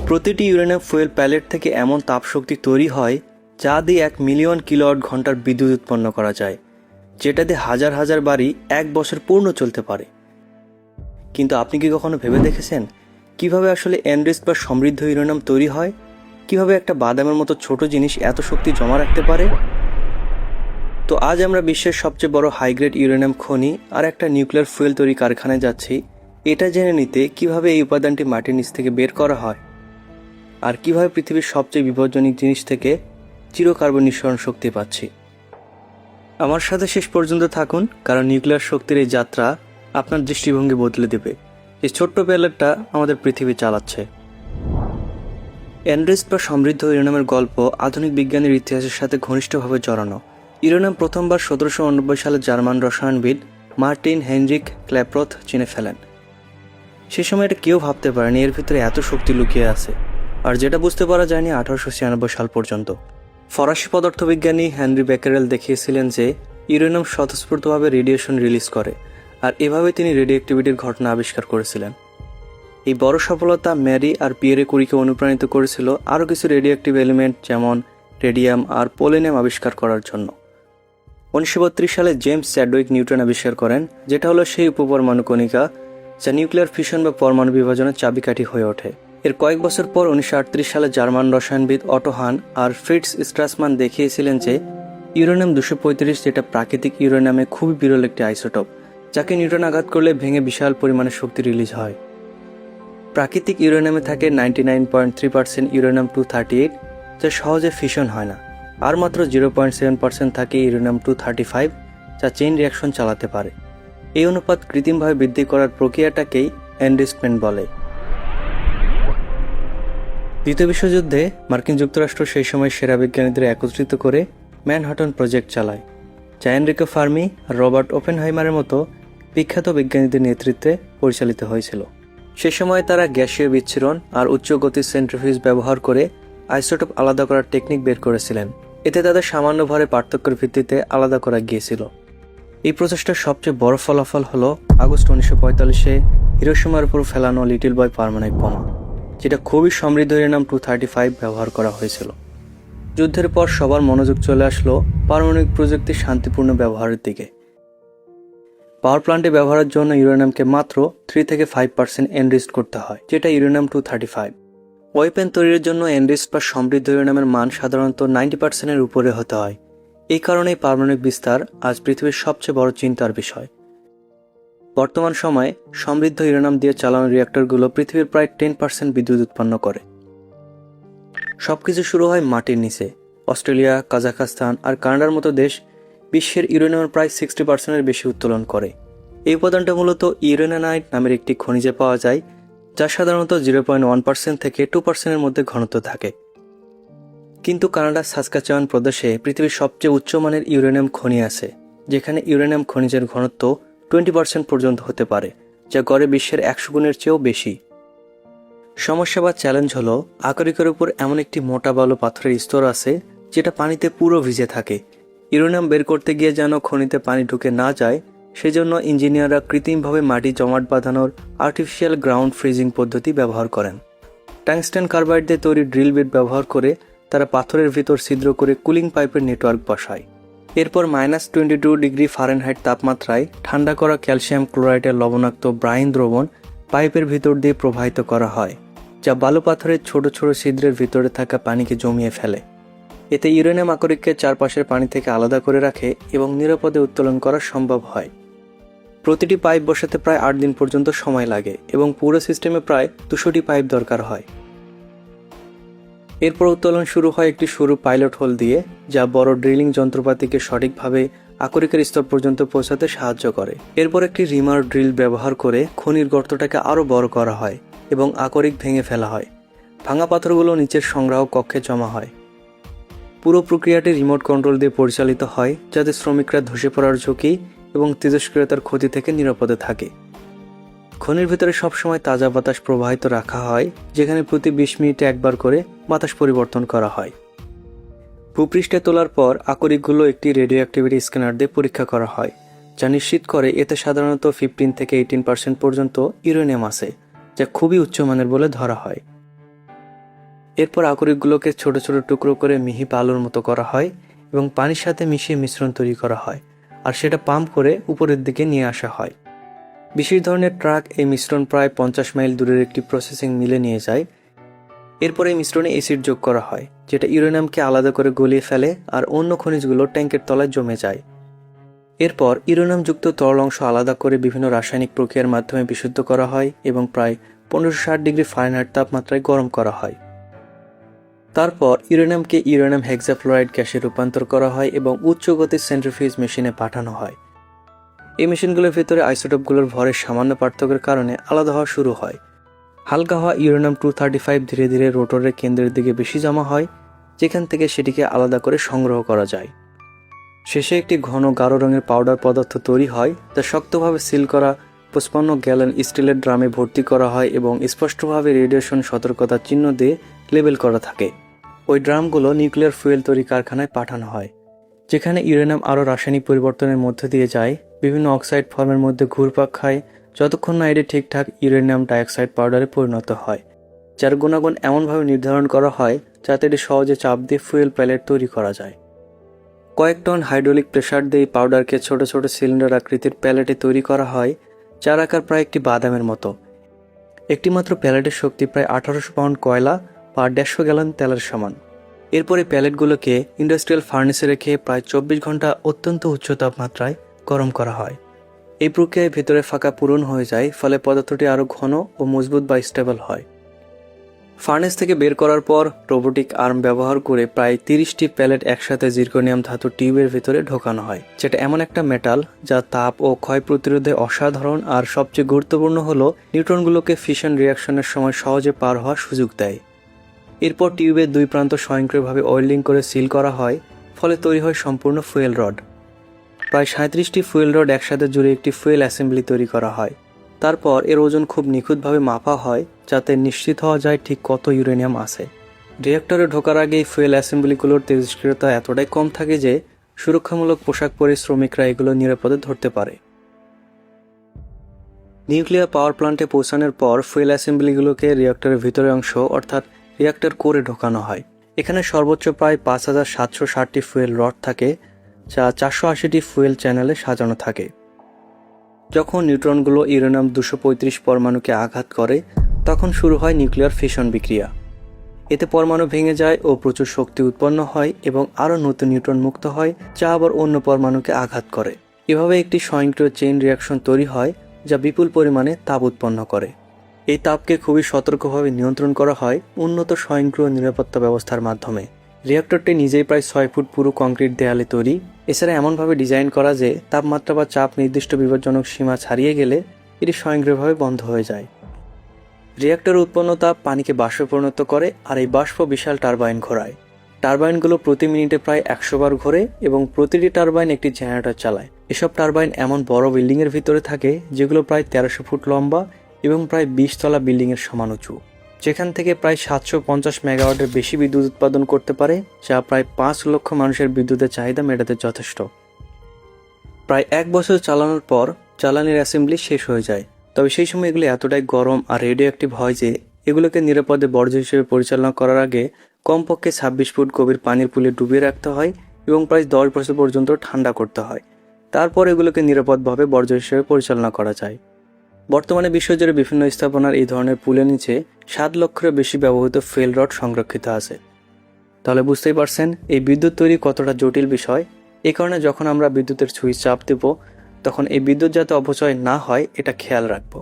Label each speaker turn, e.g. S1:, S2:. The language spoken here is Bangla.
S1: প্রতিটি ইউরেনিয়াম ফুয়েল প্যালেট থেকে এমন তাপশক্তি তৈরি হয় যা দিয়ে 1 মিলিয়ন কিলোওয়াট ঘন্টার বিদ্যুৎ উৎপন্ন করা যায়, যেটা দিয়ে হাজার হাজার বাড়ি 1 বছর পূর্ণ চলতে পারে। কিন্তু আপনি কি কখনো ভেবে দেখেছেন কিভাবে আসলে এনরিচড বা সমৃদ্ধ ইউরেনিয়াম তৈরি হয়? কিভাবে একটা বাদামের মতো ছোট জিনিস এত শক্তি জমা রাখতে পারে? তো আজ আমরা বিশ্বের সবচেয়ে বড় হাইগ্রেড ইউরেনিয়াম খনি আর একটা নিউক্লিয়ার ফুয়েল তৈরি কারখানায় যাচ্ছি, এটা জেনে নিতে কিভাবে এই উপাদানটি মাটির নিচ থেকে বের করা হয় আর কিভাবে পৃথিবীর সবচেয়ে বিপজ্জনক জিনিস থেকে চিরকার্বন নিঃসরণ শক্তি পাচ্ছি। আমার সাথে শেষ পর্যন্ত থাকুন, কারণ নিউক্লিয়ার শক্তির এই যাত্রা আপনার দৃষ্টিভঙ্গি বদলে দেবে। এই ছোট্ট প্যালেটটা আমাদের পৃথিবী চালাচ্ছে। এনরিচড বা সমৃদ্ধ ইউরেনিয়ামের গল্প আধুনিক বিজ্ঞানের ইতিহাসের সাথে ঘনিষ্ঠভাবে জড়ানো। ইউরেনিয়াম প্রথমবার 1789 সালে জার্মান রসায়নবিদ মার্টিন হেনরিক ক্ল্যাপ্রথ চিনে ফেলেন। সে সময় এটা কেউ ভাবতে পারেনি এর ভিতরে এত শক্তি লুকিয়ে আছে, আর যেটা বুঝতে পারা যায়নি 1896 সাল পর্যন্ত। ফরাসি পদার্থবিজ্ঞানী হেনরি বেকারেল দেখিয়েছিলেন যে ইউরেনিয়াম স্বতঃস্ফূর্তভাবে রেডিয়েশন রিলিজ করে, আর এভাবে তিনি রেডিওঅ্যাক্টিভিটির ঘটনা আবিষ্কার করেছিলেন। এই বড় সফলতা ম্যারি আর পিয়েরে কুরিকে অনুপ্রাণিত করেছিল আরও কিছু রেডিওঅ্যাক্টিভ এলিমেন্ট যেমন রেডিয়াম আর পোলেনিয়াম আবিষ্কার করার জন্য। 1932 সালে জেমস চ্যাডউইক নিউটন আবিষ্কার করেন, যেটা হলো সেই উপপরমাণু কণিকা যা নিউক্লিয়ার ফিশন বা পরমাণু বিভাজনের চাবিকাঠি হয়ে ওঠে। এর কয়েক বছর পর 1938 সালে জার্মান রসায়নবিদ অটো হান আর ফ্রিটজ স্ট্রাসমান দেখিয়েছিলেন যে ইউরেনিয়াম 235, যেটা প্রাকৃতিক ইউরেনিয়ামে খুবই বিরল একটি আইসোটোপ, যাকে নিউটন আঘাত করলে ভেঙে বিশাল পরিমাণে শক্তি রিলিজ হয়। প্রাকৃতিক ইউরেনিয়ামে থাকে 99.3% ইউরেনিয়াম 238, যা সহজে ফিশন হয় না, আর মাত্র 0.7% থাকে ইউরেনিয়াম 235, যা চেইন রিয়াকশন চালাতে পারে। এই অনুপাত কৃত্রিমভাবে বৃদ্ধি করার প্রক্রিয়াটাকেই এনরিচমেন্ট বলে। দ্বিতীয় বিশ্বযুদ্ধে মার্কিন যুক্তরাষ্ট্র সেই সময় সেরা বিজ্ঞানীদের একত্রিত করে ম্যানহাটন প্রজেক্ট চালায়, যা এনরিকো ফার্মি আর রবার্ট ওপেনহাইমারের মতো বিখ্যাত বিজ্ঞানীদের নেতৃত্বে পরিচালিত হয়েছিল। সে সময় তারা গ্যাসীয় বিচ্ছুরণ আর উচ্চ গতির সেন্ট্রিফিউজ ব্যবহার করে আইসোটোপ আলাদা করার টেকনিক বের করেছিলেন। এতে তাদের সামান্য ভরে পার্থক্যের ভিত্তিতে আলাদা করা গিয়েছিল। এই প্রচেষ্টার সবচেয়ে বড় ফলাফল হলো আগস্ট 1945-এ হিরোশিমার উপর ফেলানো লিটল বয় পারমাণবিক বোমা, যেটা খুবই সমৃদ্ধ ইউরেনিয়াম 235 ব্যবহার করা হয়েছিল। যুদ্ধের পর সবার মনোযোগ চলে আসলো পারমাণবিক প্রযুক্তির শান্তিপূর্ণ ব্যবহারের দিকে। পাওয়ার প্ল্যান্টে ব্যবহারের জন্য ইউরেনিয়ামকে মাত্র 3 থেকে 5% এনরিচড করতে হয়, যেটা ইউরেনিয়াম 235। ওয়েপেন তৈরির জন্য এনরিচড বা সমৃদ্ধ ইউরেনিয়ামের মান সাধারণত 90%-এর উপরে হতে হয়। এই কারণেই পারমাণবিক বিস্তার আজ পৃথিবীর সবচেয়ে বড় চিন্তার বিষয়। বর্তমান সময়ে সমৃদ্ধ ইউরেনিয়াম দিয়ে চালানো রিঅ্যাক্টরগুলো পৃথিবীর প্রায় 10% বিদ্যুৎ উৎপন্ন করে। সবকিছু শুরু হয় মাটির নিচে। অস্ট্রেলিয়া, কাজাখস্তান আর কানাডার মতো দেশ বিশ্বের ইউরেনিয়ামের প্রায় 60%-এর বেশি উত্তোলন করে। এই উপাদানটা মূলত ইউরেনাইট নামের একটি খনিজে পাওয়া যায়, যা সাধারণত 0.1% থেকে 2%-এর মধ্যে ঘনত্ব থাকে। কিন্তু কানাডার সাসকাচুয়ান প্রদেশে পৃথিবীর সবচেয়ে উচ্চমানের ইউরেনিয়াম খনি আছে, যেখানে ইউরেনিয়াম খনিজের ঘনত্ব 20% পর্যন্ত হতে পারে, যা গড়ে বিশ্বের 100 গুণের চেয়েও বেশি। সমস্যা বা চ্যালেঞ্জ হলো আকরিকের উপর এমন একটি মোটা বালু পাথরের স্তর আছে যেটা পানিতে পুরো ভিজে থাকে। ইউরেনিয়াম বের করতে গিয়ে যেন খনিতে পানি ঢুকে না যায়, সেজন্য ইঞ্জিনিয়াররা কৃত্রিমভাবে মাটি জমাট বাঁধানোর আর্টিফিশিয়াল গ্রাউন্ড ফ্রিজিং পদ্ধতি ব্যবহার করেন। টাংস্টেন কার্বাইড দিয়ে তৈরি ড্রিল বিট ব্যবহার করে তারা পাথরের ভিতর ছিদ্র করে কুলিং পাইপের নেটওয়ার্ক বসায়। এরপর -22 ডিগ্রি ফারেনহাইট তাপমাত্রায় ঠান্ডা করা ক্যালসিয়াম ক্লোরাইডের লবণাক্ত ব্রাইন দ্রবণ পাইপের ভিতর দিয়ে প্রবাহিত করা হয়, যা বালু পাথরের ছোট ছোট ছিদ্রের ভিতরে থাকা পানিকে জমিয়ে ফেলে। এতে ইউরেনিয়াম আকরিককে চারপাশের পানি থেকে আলাদা করে রাখে এবং নিরাপদে উত্তোলন করা সম্ভব হয়। প্রতিটি পাইপ বসাতে প্রায় 8 দিন পর্যন্ত সময় লাগে এবং পুরো সিস্টেমে প্রায় 200টি পাইপ দরকার হয়। এরপর উত্তোলন শুরু হয় একটি সরু পাইলট হোল দিয়ে, যা বড় ড্রিলিং যন্ত্রপাতিকে সঠিকভাবে আকরিকের স্তর পর্যন্ত পৌঁছাতে সাহায্য করে। এরপর একটি রিমার ড্রিল ব্যবহার করে খনির গর্তটাকে আরও বড় করা হয় এবং আকরিক ভেঙে ফেলা হয়। ভাঙা পাথরগুলো নিচের সংগ্রাহক কক্ষে জমা হয়। পুরো প্রক্রিয়াটি রিমোট কন্ট্রোল দিয়ে পরিচালিত হয়, যাতে শ্রমিকরা ধসে পড়ার ঝুঁকি এবং তেজস্ক্রিয়তার ক্ষতি থেকে নিরাপদে থাকে। খনির ভিতরে সবসময় তাজা বাতাস প্রবাহিত রাখা হয়, যেখানে প্রতি 20 মিনিটে একবার করে বাতাস পরিবর্তন করা হয়। ভূপৃষ্ঠে তোলার পর আকরিকগুলো একটি রেডিওঅ্যাক্টিভিটি স্ক্যানার দিয়ে পরীক্ষা করা হয়, যা নিশ্চিত করে এতে সাধারণত 15 থেকে 18% পর্যন্ত ইউরেনিয়াম আছে, যা খুবই উচ্চমানের বলে ধরা হয়। এরপর আকরিকগুলোকে ছোট ছোট টুকরো করে মিহি আলুর মতো করা হয় এবং পানির সাথে মিশিয়ে মিশ্রণ তৈরি করা হয়, আর সেটা পাম্প করে উপরের দিকে নিয়ে আসা হয়। বিশেষ ধরনের ট্রাক এই মিশ্রণ প্রায় 50 মাইল দূরের একটি প্রসেসিং মিলে নিয়ে যায়। এরপর এই মিশ্রণে অ্যাসিড যোগ করা হয়, যেটা ইউরেনিয়ামকে আলাদা করে গলিয়ে ফেলে আর অন্য খনিজগুলো ট্যাঙ্কের তলায় জমে যায়। এরপর ইউরেনিয়ামযুক্ত তরল অংশ আলাদা করে বিভিন্ন রাসায়নিক প্রক্রিয়ার মাধ্যমে বিশুদ্ধ করা হয় এবং প্রায় 1560 ডিগ্রি ফারেনহাইট তাপমাত্রায় গরম করা হয়। তারপর ইউরেনিয়ামকে ইউরেনিয়াম হেক্সাফ্লোরাইড গ্যাসে রূপান্তর করা হয় এবং উচ্চ গতির সেন্ট্রিফিউজ মেশিনে পাঠানো হয়। এই মেশিনগুলোর ভিতরে আইসোটোপগুলোর ভরের সামান্য পার্থক্যের কারণে আলাদা হওয়া শুরু হয়। হালকা হওয়া ইউরেনিয়াম 235 ধীরে ধীরে রোটরের কেন্দ্রের দিকে বেশি জমা হয়, যেখান থেকে সেটিকে আলাদা করে সংগ্রহ করা যায়। শেষে একটি ঘন গাঢ় রঙের পাউডার পদার্থ তৈরি হয়, যা শক্তভাবে সিল করা 55 গ্যালন স্টিলের ড্রামে ভর্তি করা হয় এবং স্পষ্টভাবে রেডিয়েশন সতর্কতার চিহ্ন দিয়ে লেবেল করা থাকে। ওই ড্রামগুলো নিউক্লিয়ার ফুয়েল তৈরি কারখানায় পাঠানো হয়, যেখানে ইউরেনিয়াম আরও রাসায়নিক পরিবর্তনের মধ্যে দিয়ে যায়, বিভিন্ন অক্সাইড ফর্মের মধ্যে ঘুরপাক খায়, যতক্ষণ না এটি ঠিকঠাক ইউরেনিয়াম ডাইঅক্সাইড পাউডারে পরিণত হয়, যার গুণাগুণ এমনভাবে নির্ধারণ করা হয় যাতে এটি সহজে চাপ দিয়ে ফুয়েল প্যালেট তৈরি করা যায়। কয়েক টন হাইড্রোলিক প্রেসার দিয়ে পাউডারকে ছোট ছোট সিলিন্ডার আকৃতির প্যালেটে তৈরি করা হয়, যার আকার প্রায় একটি বাদামের মতো। একটিমাত্র প্যালেটের শক্তি প্রায় 1800 পাউন্ড কয়লা বা 150 গ্যালন তেলের সমান। এরপরে প্যালেটগুলোকে ইন্ডাস্ট্রিয়াল ফার্নেসে রেখে প্রায় 24 ঘন্টা অত্যন্ত উচ্চ তাপমাত্রায় গরম করা হয়। এই প্রক্রিয়ায় ভেতরে ফাঁকা পূরণ হয়ে যায়, ফলে পদার্থটি আরও ঘন ও মজবুত বা স্টেবল হয়। ফার্নেস থেকে বের করার পর রোবোটিক আর্ম ব্যবহার করে প্রায় 30টি প্যালেট একসাথে জিরকনিয়াম ধাতুর টিউবের ভিতরে ঢোকানো হয়, যেটা এমন একটা মেটাল যা তাপ ও ক্ষয় প্রতিরোধে অসাধারণ, আর সবচেয়ে গুরুত্বপূর্ণ হলো নিউট্রনগুলোকে ফিশন রিয়াকশনের সময় সহজে পার হওয়ার সুযোগ দেয়। এরপর টিউবের দুই প্রান্ত স্বয়ংক্রিয়ভাবে ওয়েল্ডিং করে সিল করা হয়, ফলে তৈরি হয় সম্পূর্ণ ফুয়েল রড। প্রায় 37টি ফুয়েল রড একসাথে জুড়ে একটি ফুয়েল অ্যাসেম্বলি তৈরি করা হয়। তারপর এর ওজন খুব নিখুঁতভাবে মাপা হয়, যাতে নিশ্চিত হওয়া যায় ঠিক কত ইউরেনিয়াম আছে। রিঅ্যাক্টরে ঢোকার আগেই ফুয়েল অ্যাসেম্বলিগুলোর তেজস্ক্রিয়তা এতটাই কম থাকে যে সুরক্ষামূলক পোশাক পরে শ্রমিকরা এগুলো নিরাপদে ধরতে পারে। নিউক্লিয়ার পাওয়ার প্ল্যান্টে পৌঁছানোর পর ফুয়েল অ্যাসেম্বলিগুলোকে রিঅ্যাক্টরের ভিতরের অংশ অর্থাৎ রিঅ্যাক্টর কোরে ঢোকানো হয়। এখানে সর্বোচ্চ প্রায় 5760টি ফুয়েল রড থাকে, যা 480টি ফুয়েল চ্যানেলে সাজানো থাকে। যখন নিউট্রনগুলো ইউরেনিয়াম 235 পরমাণুকে আঘাত করে, তখন শুরু হয় নিউক্লিয়ার ফিশন বিক্রিয়া। এতে পরমাণু ভেঙে যায় ও প্রচুর শক্তি উৎপন্ন হয় এবং আরও নতুন নিউট্রন মুক্ত হয়, যা আবার অন্য পরমাণুকে আঘাত করে। এভাবে একটি স্বয়ংক্রিয় চেইন রিঅ্যাকশন তৈরি হয়, যা বিপুল পরিমাণে তাপ উৎপন্ন করে। এই তাপকে খুবই সতর্কভাবে নিয়ন্ত্রণ করা হয় উন্নত স্বয়ংক্রিয় নিরাপত্তা ব্যবস্থার মাধ্যমে। রিঅ্যাক্টরটি নিজেই প্রায় 6 ফুট পুরু কংক্রিট দেয়ালে তৈরি। এছাড়া এমনভাবে ডিজাইন করা যে তাপমাত্রা বা চাপ নির্দিষ্ট বিপজ্জনক সীমা ছাড়িয়ে গেলে এটি স্বয়ংক্রিয়ভাবে বন্ধ হয়ে যায়। রিঅ্যাক্টরে উৎপন্ন তাপ পানিকে বাষ্পে পরিণত করে, আর এই বাষ্প বিশাল টারবাইন ঘোরায়। টারবাইনগুলো প্রতি মিনিটে প্রায় 100 বার ঘোরে এবং প্রতিটি টারবাইন একটি জেনারেটর চালায়। এসব টারবাইন এমন বড় বিল্ডিংয়ের ভিতরে থাকে যেগুলো প্রায় 1300 ফুট লম্বা এবং প্রায় 20 তলা বিল্ডিংয়ের সমান উঁচু, যেখান থেকে প্রায় 750 মেগাওয়াটের বেশি বিদ্যুৎ উৎপাদন করতে পারে, যা প্রায় 5 লক্ষ মানুষের বিদ্যুতের চাহিদা মেটাতে যথেষ্ট। প্রায় 1 বছর চালানোর পর জ্বালানির অ্যাসেম্বলি শেষ হয়ে যায়, তবে সেই সময় এগুলো এতটাই গরম আর রেডিও অ্যাক্টিভ হয় যে এগুলোকে নিরাপদে বর্জ্য হিসেবে পরিচালনা করার আগে কমপক্ষে 26 ফুট গভীর পানির পুলে ডুবিয়ে রাখতে হয় এবং প্রায় 10 বছর পর্যন্ত ঠান্ডা করতে হয়। তারপর এগুলোকে নিরাপদভাবে বর্জ্য হিসেবে পরিচালনা করা যায়। বর্তমানে বিশ্বজুড়ে বিভিন্ন স্থাপনার এই ধরনের পুলের নিচে 7 লক্ষেরও বেশি ব্যবহৃত ফুয়েল রড সংরক্ষিত আছে। তাহলে বুঝতেই পারছেন এই বিদ্যুৎ তৈরি কতটা জটিল বিষয়। এই কারণে যখন আমরা বিদ্যুতের সুইচ চাপ দেব, তখন এই বিদ্যুৎ যাতে অপচয় না হয় এটা খেয়াল রাখবো।